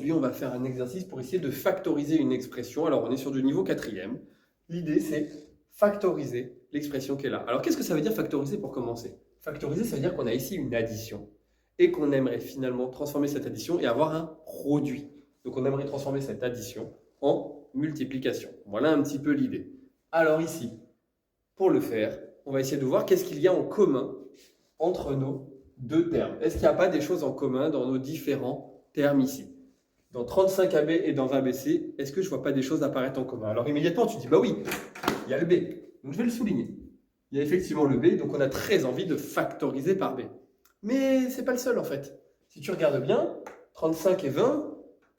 aujourd'hui, on va faire un exercice pour essayer de factoriser une expression. Alors, on est sur du niveau 4e. L'idée, c'est factoriser l'expression qui est là. Alors, qu'est-ce que ça veut dire factoriser pour commencer? Factoriser, ça veut dire qu'on a ici une addition et qu'on aimerait finalement transformer cette addition et avoir un produit. Donc, on aimerait transformer cette addition en multiplication. Voilà un petit peu l'idée. Alors ici, pour le faire, on va essayer de voir qu'est-ce qu'il y a en commun entre nos deux termes. Est-ce qu'il n'y a pas des choses en commun dans nos différents termes ici? Dans 35AB et dans 20BC, est-ce que je ne vois pas des choses apparaître en commun? Alors immédiatement, tu dis, bah oui, il y a le B. Donc je vais le souligner. Il y a effectivement le B, donc on a très envie de factoriser par B. Mais ce n'est pas le seul en fait. Si tu regardes bien, 35 et 20,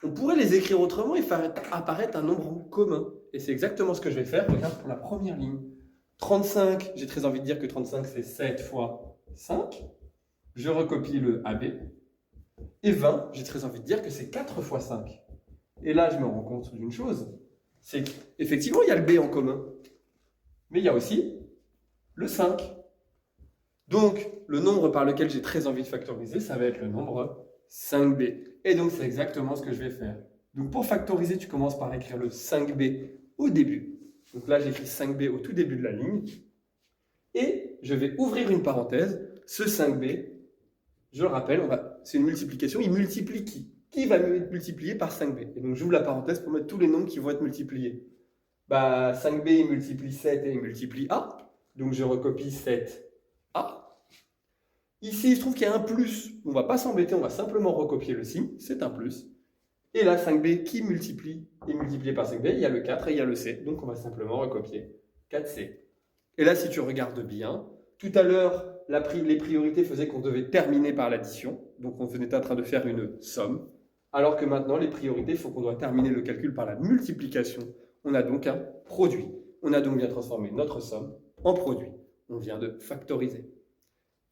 on pourrait les écrire autrement et faire apparaître un nombre commun. Et c'est exactement ce que je vais faire. Regarde pour la première ligne. 35, j'ai très envie de dire que 35 c'est 7 fois 5. Je recopie le AB. Et 20, j'ai très envie de dire que c'est 4 fois 5. Et là, je me rends compte d'une chose, c'est qu'effectivement, il y a le B en commun. Mais il y a aussi le 5. Donc, le nombre par lequel j'ai très envie de factoriser, ça va être le nombre 5B. Et donc, c'est exactement ce que je vais faire. Donc, pour factoriser, tu commences par écrire le 5B au début. Donc là, j'écris 5B au tout début de la ligne. Et je vais ouvrir une parenthèse. Ce 5B, je le rappelle, c'est une multiplication. Il multiplie qui? Qui va multiplier par 5B? Et donc, j'ouvre la parenthèse pour mettre tous les nombres qui vont être multipliés. 5B, il multiplie 7 et il multiplie A. Donc, je recopie 7A. Ici, il se trouve qu'il y a un plus. On ne va pas s'embêter, on va simplement recopier le signe. C'est un plus. Et là, 5B qui multiplie est multiplié par 5B. Il y a le 4 et il y a le C. Donc, on va simplement recopier 4C. Et là, si tu regardes bien, tout à l'heure, les priorités faisaient qu'on devait terminer par l'addition. Donc, on était en train de faire une somme. Alors que maintenant, les priorités, il faut qu'on doit terminer le calcul par la multiplication. On a donc un produit. On a donc bien transformé notre somme en produit. On vient de factoriser.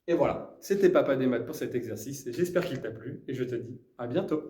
Et voilà, c'était Papa des maths pour cet exercice. J'espère qu'il t'a plu et je te dis à bientôt.